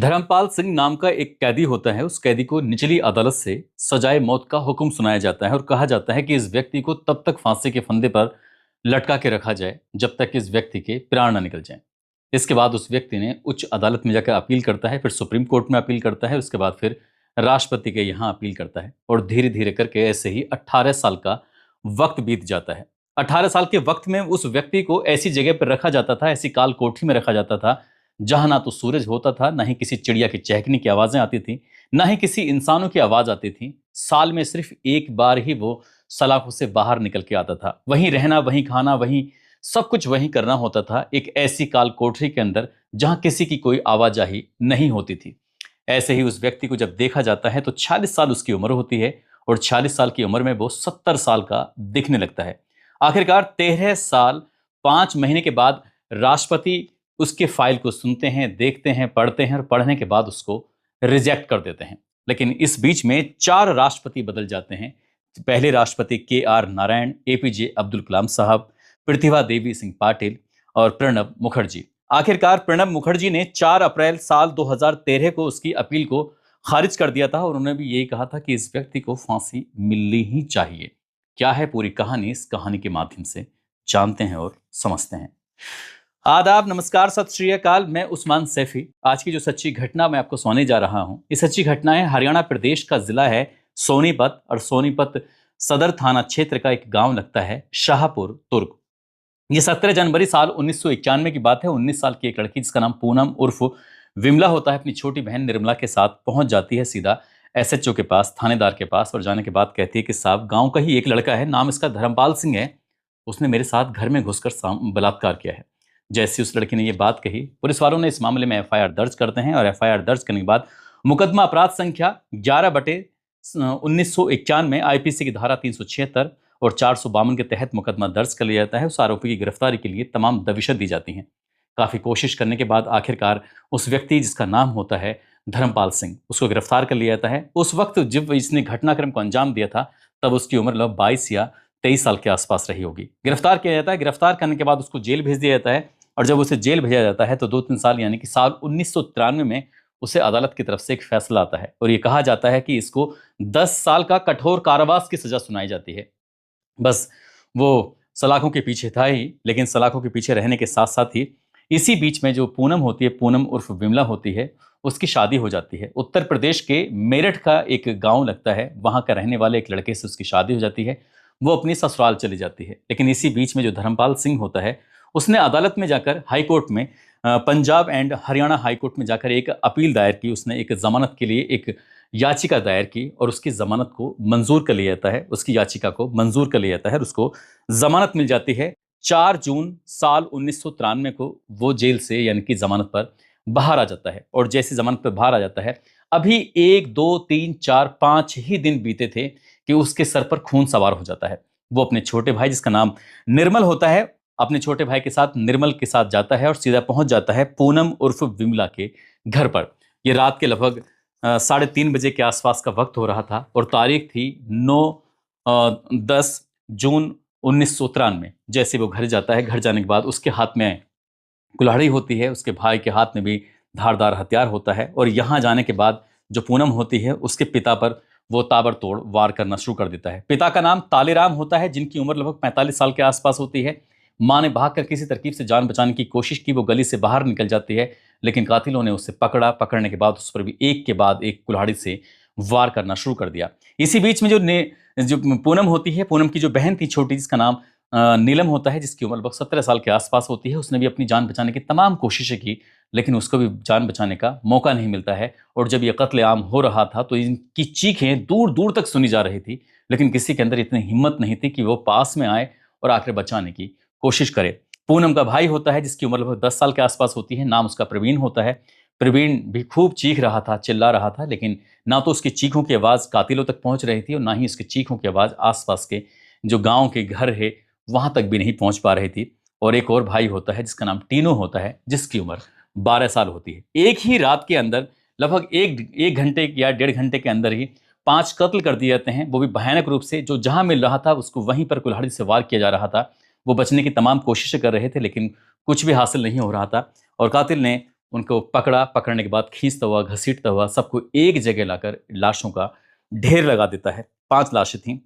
धर्मपाल सिंह नाम का एक कैदी होता है। उस कैदी को निचली अदालत से सजाए मौत का हुक्म सुनाया जाता है और कहा जाता है कि इस व्यक्ति को तब तक फांसी के फंदे पर लटका के रखा जाए जब तक इस व्यक्ति के प्राण न निकल जाएं। इसके बाद उस व्यक्ति ने उच्च अदालत में जाकर अपील करता है, फिर सुप्रीम कोर्ट में अपील करता है, उसके बाद फिर राष्ट्रपति के यहाँ अपील करता है और धीरे धीरे करके ऐसे ही 18 साल का वक्त बीत जाता है। 18 साल के वक्त में उस व्यक्ति को ऐसी जगह पर रखा जाता था, ऐसी काल कोठरी में रखा जाता था जहां ना तो सूरज होता था, ना ही किसी चिड़िया की चहकने की आवाजें आती थी, ना ही किसी इंसानों की आवाज आती थी। साल में सिर्फ एक बार ही वो सलाखों से बाहर निकल के आता था। वहीं रहना, वहीं खाना, वहीं सब कुछ वहीं करना होता था, एक ऐसी काल कोठरी के अंदर जहां किसी की कोई आवाजाही नहीं होती थी। ऐसे ही उस व्यक्ति को जब देखा जाता है तो 46 साल उसकी उम्र होती है और 46 साल की उम्र में वो 70 साल का दिखने लगता है। आखिरकार 13 साल 5 महीने के बाद राष्ट्रपति उसके फाइल को सुनते हैं, देखते हैं, पढ़ते हैं और पढ़ने के बाद उसको रिजेक्ट कर देते हैं। लेकिन इस बीच में 4 राष्ट्रपति बदल जाते हैं। पहले राष्ट्रपति KR नारायण, APJ अब्दुल कलाम साहब, प्रतिभा देवी सिंह पाटिल और प्रणब मुखर्जी। आखिरकार प्रणब मुखर्जी ने 4 अप्रैल साल 2013 को उसकी अपील को खारिज कर दिया था और उन्होंने भी यही कहा था कि इस व्यक्ति को फांसी मिलनी ही चाहिए। क्या है पूरी कहानी, इस कहानी के माध्यम से जानते हैं और समझते हैं। आदाब, नमस्कार, सत श्री अकाल। मैं उस्मान सैफी। आज की जो सच्ची घटना मैं आपको सुनाने जा रहा हूं, ये सच्ची घटना है हरियाणा प्रदेश का जिला है सोनीपत और सोनीपत सदर थाना क्षेत्र का एक गांव लगता है शाहपुर तुर्क। ये 17 जनवरी साल 1991 की बात है। 19 साल की एक लड़की जिसका नाम पूनम उर्फ विमला होता है, अपनी छोटी बहन निर्मला के साथ पहुंच जाती है सीधा SHO के पास, थानेदार के पास, और जाने के बाद कहती है कि साहब, गांव का ही एक लड़का है, नाम इसका धर्मपाल सिंह है, उसने मेरे साथ घर में घुसकर बलात्कार किया है। जैसे उस लड़की ने ये बात कही, पुलिस वालों ने इस मामले में FIR दर्ज करते हैं और FIR दर्ज करने के बाद मुकदमा अपराध संख्या 11/1991 में IPC की धारा 376 और 452 के तहत मुकदमा दर्ज कर लिया जाता है। उस आरोपी की गिरफ्तारी के लिए तमाम दबिशें दी जाती हैं। काफ़ी कोशिश करने के बाद आखिरकार उस व्यक्ति जिसका नाम होता है धर्मपाल सिंह, उसको गिरफ्तार कर लिया जाता है। उस वक्त जब इसने घटनाक्रम को अंजाम दिया था तब उसकी उम्र लगभग 22 या 23 साल के आसपास रही होगी। गिरफ्तार किया जाता है। गिरफ्तार करने के बाद उसको जेल भेज दिया जाता है और जब उसे जेल भेजा जाता है तो 2-3 साल यानी कि साल 1993 में उसे अदालत की तरफ से एक फैसला आता है और ये कहा जाता है कि इसको 10 साल का कठोर कारावास की सजा सुनाई जाती है। बस वो सलाखों के पीछे था ही, लेकिन सलाखों के पीछे रहने के साथ साथ ही इसी बीच में जो पूनम होती है, पूनम उर्फ विमला होती है, उसकी शादी हो जाती है। उत्तर प्रदेश के मेरठ का एक गांव लगता है, वहां का रहने वाले एक लड़के से उसकी शादी हो जाती है। वो अपनी ससुराल चली जाती है। लेकिन इसी बीच में जो धर्मपाल सिंह होता है, उसने अदालत में जाकर हाई कोर्ट में, Punjab and Haryana high court में जाकर एक अपील दायर की। उसने एक जमानत के लिए एक याचिका दायर की और उसकी जमानत को मंजूर कर लिया जाता है। उसकी याचिका को मंजूर कर लिया जाता है और उसको जमानत मिल जाती है। 4 जून साल 1993 को वो जेल से यानी कि जमानत पर बाहर आ जाता है। और जैसे जमानत पर बाहर आ जाता है, अभी 1, 2, 3, 4, 5 ही दिन बीते थे कि उसके सर पर खून सवार हो जाता है। वो अपने छोटे भाई जिसका नाम निर्मल होता है, अपने छोटे भाई के साथ निर्मल के साथ जाता है और सीधा पहुंच जाता है पूनम उर्फ विमला के घर पर। ये रात के लगभग 3:30 बजे के आसपास का वक्त हो रहा था और तारीख थी 10 जून 1993। जैसे वो घर जाता है, घर जाने के बाद उसके हाथ में कुल्हाड़ी होती है, उसके भाई के हाथ में भी धारदार हथियार होता है और यहाँ जाने के बाद जो पूनम होती है उसके पिता पर वो ताबड़तोड़ वार करना शुरू कर देता है। पिता का नाम तालेराम होता है, जिनकी उम्र लगभग 45 साल के आसपास होती है। मां ने भागकर किसी तरकीब से जान बचाने की कोशिश की, वो गली से बाहर निकल जाती है, लेकिन कातिलों ने उसे पकड़ा। पकड़ने के बाद उस पर भी एक के बाद एक कुल्हाड़ी से वार करना शुरू कर दिया। इसी बीच में जो पूनम होती है, पूनम की जो बहन थी छोटी, जिसका नाम नीलम होता है, जिसकी उम्र लगभग 17 साल के आसपास होती है, उसने भी अपनी जान बचाने की तमाम कोशिशें की, लेकिन उसको भी जान बचाने का मौका नहीं मिलता है। और जब यह कत्लेआम हो रहा था तो इनकी चीखें दूर दूर तक सुनी जा रही थी, लेकिन किसी के अंदर इतनी हिम्मत नहीं थी कि वो पास में आए और आकर बचाने की कोशिश करे। पूनम का भाई होता है, जिसकी उम्र लगभग 10 साल के आसपास होती है, नाम उसका प्रवीण होता है। प्रवीण भी खूब चीख रहा था, चिल्ला रहा था, लेकिन ना तो उसकी चीखों की आवाज़ कातिलों तक पहुंच रही थी और ना ही उसकी चीखों की आवाज़ आसपास के जो गांव के घर है वहां तक भी नहीं पहुंच पा रही थी। और एक और भाई होता है जिसका नाम टीनू होता है, जिसकी उम्र 12 साल होती है। एक ही रात के अंदर लगभग एक घंटे या 1.5 घंटे के अंदर ही 5 कत्ल कर दिए जाते हैं, वो भी भयानक रूप से। जो जहां मिल रहा था उसको वहीं पर कुल्हाड़ी से वार किया जा रहा था। वो बचने की तमाम कोशिशें कर रहे थे, लेकिन कुछ भी हासिल नहीं हो रहा था और कातिल ने उनको पकड़ने के बाद खींचता हुआ, घसीटता हुआ सबको एक जगह लाकर लाशों का ढेर लगा देता है। 5 लाशें थीं।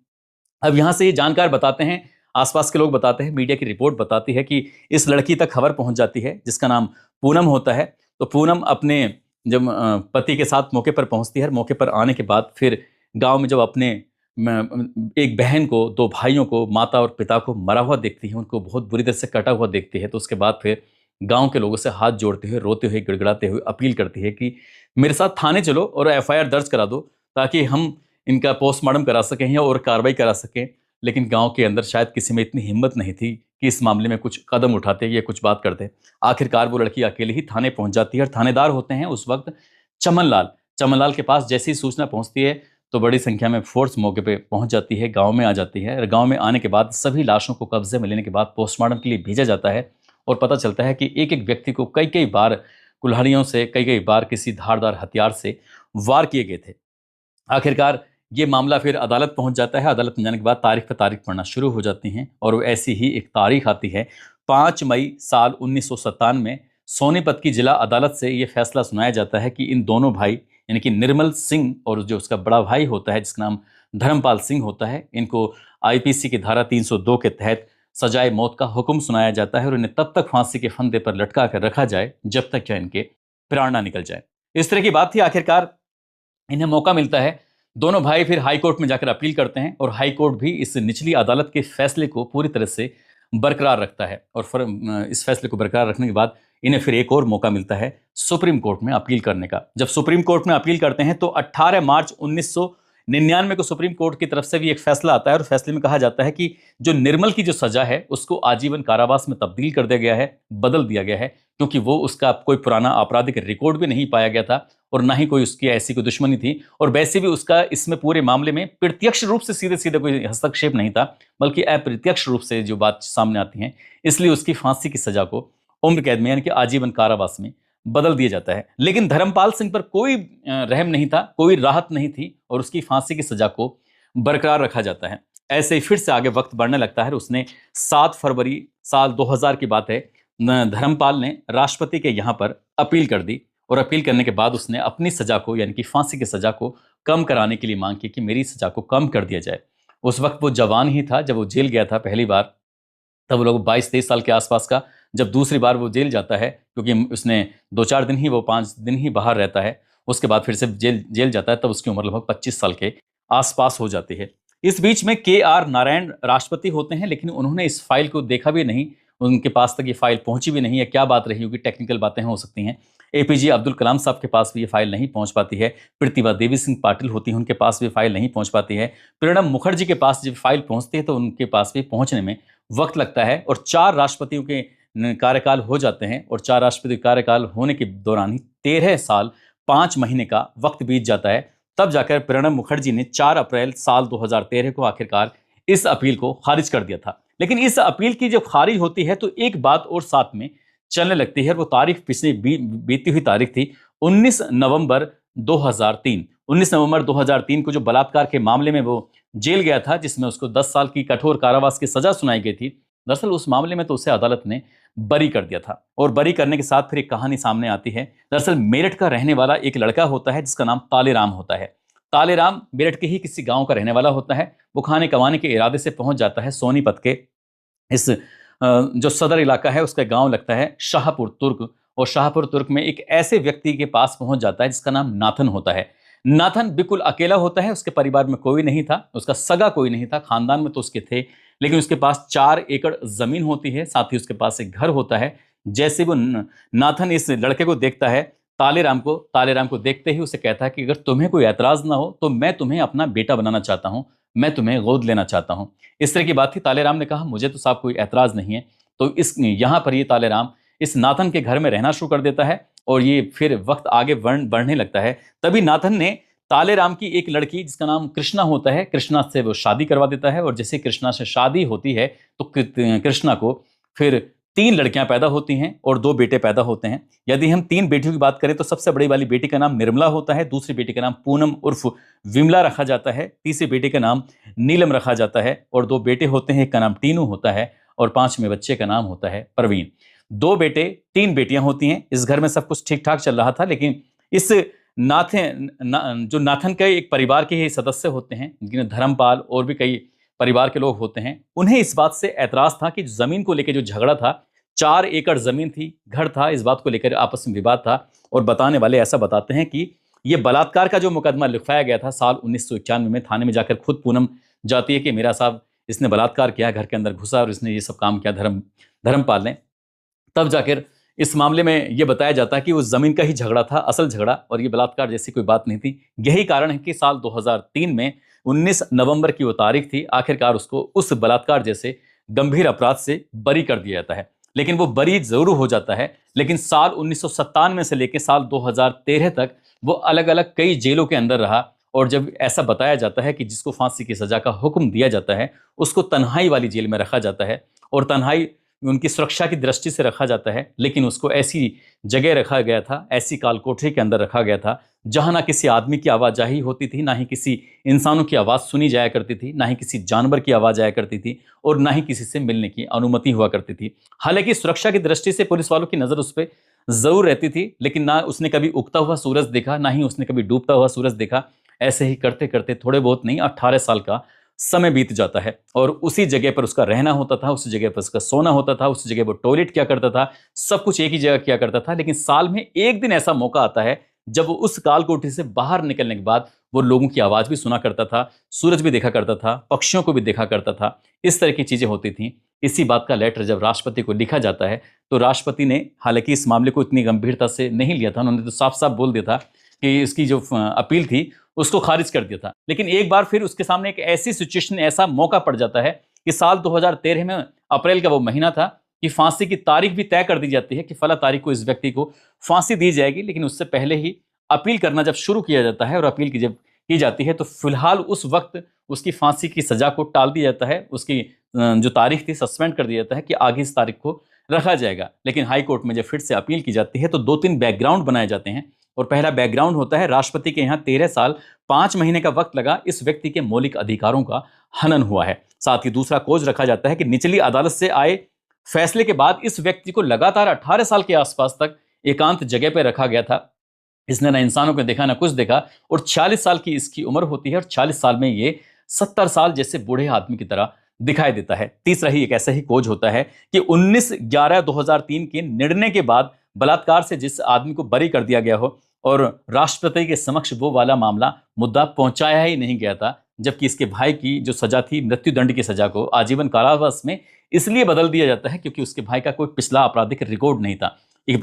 अब यहाँ से ये जानकार बताते हैं, आसपास के लोग बताते हैं, मीडिया की रिपोर्ट बताती है कि इस लड़की तक खबर पहुंच जाती है जिसका नाम पूनम होता है। तो पूनम अपने जब पति के साथ मौके पर पहुंचती है, मौके पर आने के बाद फिर गांव में जब अपने एक बहन को, 2 भाइयों को, माता और पिता को मरा हुआ देखती है, उनको बहुत बुरी तरह से कटा हुआ देखती है, तो उसके बाद फिर गांव के लोगों से हाथ जोड़ते हुए, रोते हुए, गिड़गिड़ाते हुए अपील करती है कि मेरे साथ थाने चलो और एफआईआर दर्ज करा दो, ताकि हम इनका पोस्टमार्टम करा सकें या और कार्रवाई करा सकें। लेकिन गांव के अंदर शायद किसी में इतनी हिम्मत नहीं थी कि इस मामले में कुछ कदम उठाते या कुछ बात करते। आखिरकार वो लड़की अकेले ही थाने पहुंच जाती है और थानेदार होते हैं उस वक्त चमन लाल। चमन लाल के पास जैसी ही सूचना पहुंचती है तो बड़ी संख्या में फोर्स मौके पे पहुंच जाती है, गांव में आ जाती है। और गांव में आने के बाद सभी लाशों को कब्जे में लेने के बाद पोस्टमार्टम के लिए भेजा जाता है और पता चलता है कि एक एक व्यक्ति को कई कई बार कुल्हाड़ियों से, कई कई बार किसी धारदार हथियार से वार किए गए थे। आखिरकार ये मामला फिर अदालत पहुंच जाता है। अदालत में जाने के बाद तारीख पर तारीख पढ़ना शुरू हो जाती हैं और ऐसी ही एक तारीख आती है 5 मई साल 1997 में। सोनीपत की जिला अदालत से ये फैसला सुनाया जाता है कि इन दोनों भाई यानी कि निर्मल सिंह और जो उसका बड़ा भाई होता है जिसका नाम धर्मपाल सिंह होता है, इनको आईपीसी की धारा 302 के तहत सजाए मौत का हुक्म सुनाया जाता है और इन्हें तब तक फांसी के फंदे पर लटका कर रखा जाए जब तक क्या इनके प्राण ना निकल जाए। इस तरह की बात थी। आखिरकार इन्हें मौका मिलता है। दोनों भाई फिर हाई कोर्ट में जाकर अपील करते हैं और हाई कोर्ट भी इस निचली अदालत के फैसले को पूरी तरह से बरकरार रखता है और इस फैसले को बरकरार रखने के बाद इन्हें फिर एक और मौका मिलता है सुप्रीम कोर्ट में अपील करने का। जब सुप्रीम कोर्ट में अपील करते हैं तो 18 मार्च 1999 को सुप्रीम कोर्ट की तरफ से भी एक फैसला आता है और फैसले में कहा जाता है कि जो निर्मल की जो सजा है उसको आजीवन कारावास में तब्दील कर दिया गया है, बदल दिया गया है, क्योंकि वो उसका कोई पुराना आपराधिक रिकॉर्ड भी नहीं पाया गया था और ना ही कोई उसकी ऐसी कोई दुश्मनी थी और वैसे भी उसका इसमें पूरे मामले में प्रत्यक्ष रूप से सीधे सीधे कोई हस्तक्षेप नहीं था, बल्कि अप्रत्यक्ष रूप से जो बात सामने आती है, इसलिए उसकी फांसी की सजा को उम्र कैद में यानी कि आजीवन कारावास में बदल दिया जाता है। लेकिन धर्मपाल सिंह पर कोई रहम नहीं था, कोई राहत नहीं थी और उसकी फांसी की सजा को बरकरार रखा जाता है। ऐसे ही फिर से आगे वक्त बढ़ने लगता है। उसने 7 फरवरी साल 2000 की बात है, धर्मपाल ने राष्ट्रपति के यहाँ पर अपील कर दी और अपील करने के बाद उसने अपनी सजा को यानी कि फांसी की सजा को कम कराने के लिए मांग की कि मेरी सजा को कम कर दिया जाए। उस वक्त वो जवान ही था जब वो जेल गया था पहली बार, तब वो लोग 22-23 साल के आसपास का। जब दूसरी बार वो जेल जाता है, क्योंकि उसने 2-4 दिन ही, वो 5 दिन ही बाहर रहता है, उसके बाद फिर से जेल जाता है, तब उसकी उम्र लगभग 25 साल के आसपास हो जाती है। इस बीच में KR नारायण राष्ट्रपति होते हैं, लेकिन उन्होंने इस फाइल को देखा भी नहीं, उनके पास तक ये फाइल पहुंची भी नहीं है। क्या बात रही होगी, टेक्निकल बातें हो सकती हैं। APJ अब्दुल कलाम साहब के पास भी ये फाइल नहीं पहुंच पाती है। प्रतिभा देवी सिंह पाटिल होती हैं, उनके पास भी फाइल नहीं पहुंच पाती है। प्रणब मुखर्जी के पास जब फाइल पहुंचती है तो उनके पास भी पहुंचने में वक्त लगता है और 4 राष्ट्रपतियों के कार्यकाल हो जाते हैं और 4 राष्ट्रपति कार्यकाल होने के दौरान ही 13 साल 5 महीने का वक्त बीत जाता है। तब जाकर प्रणब मुखर्जी ने 4 अप्रैल साल 2013 को आखिरकार इस अपील को खारिज कर दिया था। लेकिन इस अपील की जब खारिज होती है तो एक बात और साथ में चलने लगती है। वो तारीख पिछली बीती हुई तारीख थी 19 नवंबर 2003। 19 नवंबर 2003 को जो बलात्कार के मामले में वो जेल गया था, जिसमें उसको 10 साल की कठोर कारावास की सजा सुनाई गई थी, दरअसल उस मामले में तो उसे अदालत ने बरी कर दिया था। और बरी करने के साथ फिर एक कहानी सामने आती है। दरअसल मेरठ का रहने वाला एक लड़का होता है जिसका नाम तालेराम होता है। तालेराम मेरठ के ही किसी गांव का रहने वाला होता है। वो खाने कमाने के इरादे से पहुंच जाता है सोनीपत के इस जो सदर इलाका है, उसका गांव लगता है शाहपुर तुर्क, और शाहपुर तुर्क में एक ऐसे व्यक्ति के पास पहुंच जाता है जिसका नाम नाथन होता है। नाथन बिल्कुल अकेला होता है, उसके परिवार में कोई नहीं था, उसका सगा कोई नहीं था, खानदान में तो उसके थे, लेकिन उसके पास 4 एकड़ जमीन होती है, साथ ही उसके पास एक घर होता है। जैसे वो नाथन इस लड़के को देखता है, तालेराम को देखते ही उसे कहता है कि अगर तुम्हें कोई ऐतराज ना हो तो मैं तुम्हें अपना बेटा बनाना चाहता हूं, मैं तुम्हें गोद लेना चाहता हूं। इस तरह की बात थी। तालेराम ने कहा मुझे तो साहब कोई ऐतराज नहीं है। तो इस यहाँ पर ये तालेराम इस नाथन के घर में रहना शुरू कर देता है और ये फिर वक्त आगे बढ़ने लगता है। तभी नाथन ने तालेराम की एक लड़की जिसका नाम कृष्णा होता है, कृष्णा से वो शादी करवा देता है। और जैसे कृष्णा से शादी होती है तो कृष्णा को फिर 3 लड़कियां पैदा होती हैं और 2 बेटे पैदा होते हैं। यदि हम 3 बेटियों की बात करें तो सबसे बड़ी वाली बेटी का नाम निर्मला होता है, दूसरी बेटी का नाम पूनम उर्फ विमला रखा जाता है, तीसरी बेटी का नाम नीलम रखा जाता है और 2 बेटे होते हैं, एक का नाम टीनू होता है और 5वें बच्चे का नाम होता है परवीन। 2 बेटे 3 बेटियां होती हैं। इस घर में सब कुछ ठीक ठाक चल रहा था, लेकिन इस जो नाथन के एक परिवार के ही सदस्य होते हैं, जिनमें धर्मपाल और भी कई परिवार के लोग होते हैं, उन्हें इस बात से ऐतराज था कि जमीन को लेकर जो झगड़ा था, 4 एकड़ जमीन थी, घर था, इस बात को लेकर आपस में विवाद था। और बताने वाले ऐसा बताते हैं कि ये बलात्कार का जो मुकदमा लिखवाया गया था साल 1991 में, थाने में जाकर खुद पूनम जाती है कि मेरा साहब इसने बलात्कार किया, घर के अंदर घुसा और इसने ये सब काम किया धर्मपाल ने। तब जाकर इस मामले में ये बताया जाता है कि उस जमीन का ही झगड़ा था, असल झगड़ा, और ये बलात्कार जैसी कोई बात नहीं थी। यही कारण है कि साल 2003 में 19 नवंबर की वो तारीख थी, आखिरकार उसको उस बलात्कार जैसे गंभीर अपराध से बरी कर दिया जाता है। लेकिन वो बरी जरूर हो जाता है, लेकिन साल 1997 से लेकर साल 2013 तक वो अलग अलग कई जेलों के अंदर रहा। और जब ऐसा बताया जाता है कि जिसको फांसी की सजा का हुक्म दिया जाता है, उसको तन्हाई वाली जेल में रखा जाता है, और तन्हाई उनकी सुरक्षा की दृष्टि से रखा जाता है, लेकिन उसको ऐसी जगह रखा गया था, ऐसी कालकोठरी के अंदर रखा गया था जहां ना किसी आदमी की आवाजाही होती थी, ना ही किसी इंसानों की आवाज़ सुनी जाया करती थी, ना ही किसी जानवर की आवाज़ आया करती थी, और ना ही किसी से मिलने की अनुमति हुआ करती थी। हालांकि सुरक्षा की दृष्टि से पुलिस वालों की नज़र उस पर जरूर रहती थी, लेकिन ना उसने कभी उगता हुआ सूरज देखा, ना ही उसने कभी डूबता हुआ सूरज देखा। ऐसे ही करते करते थोड़े बहुत नहीं, 18 साल का समय बीत जाता है, और उसी जगह पर उसका रहना होता था, उसी जगह पर उसका सोना होता था, उसी जगह पर टॉयलेट किया करता था, सब कुछ एक ही जगह किया करता था। लेकिन साल में एक दिन ऐसा मौका आता है जब वो उस कालकोठरी से बाहर निकलने के बाद वो लोगों की आवाज भी सुना करता था, सूरज भी देखा करता था, पक्षियों को भी देखा करता था। इस तरह की चीजें होती थी। इसी बात का लेटर जब राष्ट्रपति को लिखा जाता है, तो राष्ट्रपति ने हालांकि इस मामले को इतनी गंभीरता से नहीं लिया था, उन्होंने तो साफ साफ बोल दिया था कि इसकी जो अपील थी उसको खारिज कर दिया था। लेकिन एक बार फिर उसके सामने एक ऐसी सिचुएशन, ऐसा मौका पड़ जाता है कि साल 2013 में अप्रैल का वो महीना था कि फांसी की तारीख भी तय कर दी जाती है कि फला तारीख को इस व्यक्ति को फांसी दी जाएगी। लेकिन उससे पहले ही अपील करना जब शुरू किया जाता है, और अपील की जब की जाती है, तो फिलहाल उस वक्त उसकी फांसी की सजा को टाल दिया जाता है, उसकी जो तारीख थी सस्पेंड कर दिया जाता है कि आगे इस तारीख को रखा जाएगा। लेकिन हाई कोर्ट में जब फिर से अपील की जाती है, तो 2-3 बैकग्राउंड बनाए जाते हैं। और पहला बैकग्राउंड होता है, राष्ट्रपति के यहाँ 13 साल 5 महीने का वक्त लगा, इस व्यक्ति के मौलिक अधिकारों का हनन हुआ है। साथ ही दूसरा कोज रखा जाता है कि निचली अदालत से आए फैसले के बाद इस व्यक्ति को लगातार 18 साल के आसपास तक एकांत जगह पर रखा गया था। इसने ना इंसानों को देखा, ना कुछ देखा, और 46 साल की इसकी उम्र होती है, और 40 साल में ये 70 साल जैसे बूढ़े आदमी की तरह दिखाई देता है। तीसरा ही एक ऐसा ही खोज होता है कि 19/11/2003 के निर्णय के बाद बलात्कार से जिस आदमी को बरी कर दिया गया हो, और राष्ट्रपति के समक्ष वो वाला मामला मुद्दा पहुंचाया ही नहीं गया था, जबकि इसके भाई की जो सजा थी, मृत्युदंड की सजा को आजीवन कारावास में इसलिए बदल दिया जाता है क्योंकि उसके भाई का कोई पिछला आपराधिक रिकॉर्ड नहीं था।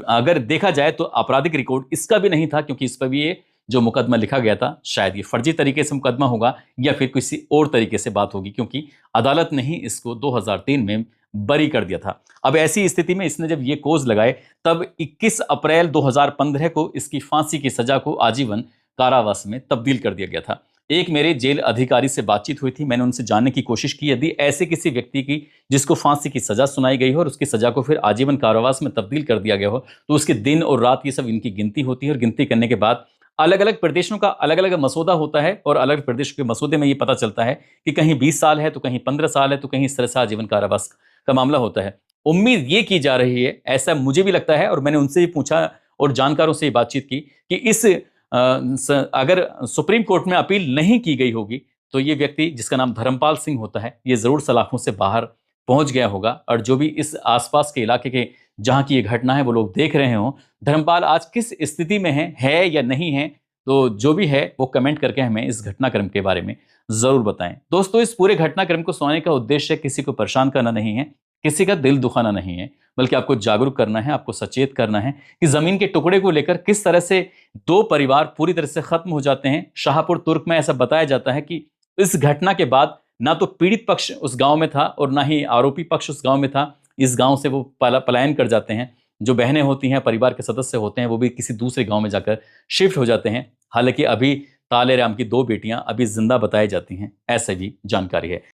अगर देखा जाए तो आपराधिक रिकॉर्ड इसका भी नहीं था, क्योंकि इस पर भी ये जो मुकदमा लिखा गया था, शायद ये फर्जी तरीके से मुकदमा होगा या फिर किसी और तरीके से बात होगी, क्योंकि अदालत ने ही इसको 2003 में बरी कर दिया था। अब ऐसी स्थिति में इसने जब ये कोज लगाए, तब 21 अप्रैल 2015 को इसकी फांसी की सजा को आजीवन कारावास में तब्दील कर दिया गया था। एक मेरे जेल अधिकारी से बातचीत हुई थी, मैंने उनसे जानने की कोशिश की यदि ऐसे किसी व्यक्ति की जिसको फांसी की सजा सुनाई गई हो और उसकी सजा को फिर आजीवन कारावास में तब्दील कर दिया गया हो, तो उसके दिन और रात ये सब इनकी गिनती होती है, और गिनती करने के बाद अलग अलग प्रदेशों का अलग अलग मसौदा होता है, और अलग प्रदेशों के मसौदे में ये पता चलता है कि कहीं 20 साल है, तो कहीं 15 साल है, तो कहीं इस तरह से आजीवन कारावास का मामला होता है। उम्मीद ये की जा रही है, ऐसा मुझे भी लगता है, और मैंने उनसे भी पूछा और जानकारों से बातचीत की कि इस अगर सुप्रीम कोर्ट में अपील नहीं की गई होगी, तो ये व्यक्ति जिसका नाम धर्मपाल सिंह होता है, ये जरूर सलाखों से बाहर पहुंच गया होगा, और जो भी इस आसपास के इलाके के जहां की ये घटना है वो लोग देख रहे हों, धर्मपाल आज किस स्थिति में है या नहीं है, तो जो भी है वो कमेंट करके हमें इस घटनाक्रम के बारे में जरूर बताएं। दोस्तों, इस पूरे घटनाक्रम को सुनाने का उद्देश्य किसी को परेशान करना नहीं है, किसी का दिल दुखाना नहीं है, बल्कि आपको जागरूक करना है, आपको सचेत करना है कि जमीन के टुकड़े को लेकर किस तरह से 2 परिवार पूरी तरह से खत्म हो जाते हैं। शाहपुर तुर्क में ऐसा बताया जाता है कि इस घटना के बाद ना तो पीड़ित पक्ष उस गांव में था और ना ही आरोपी पक्ष उस गांव में था। इस गांव से वो पलायन कर जाते हैं। जो बहनें होती हैं, परिवार के सदस्य होते हैं, वो भी किसी दूसरे गांव में जाकर शिफ्ट हो जाते हैं। हालांकि अभी ताले राम की 2 बेटियां अभी जिंदा बताई जाती हैं, ऐसे भी जानकारी है।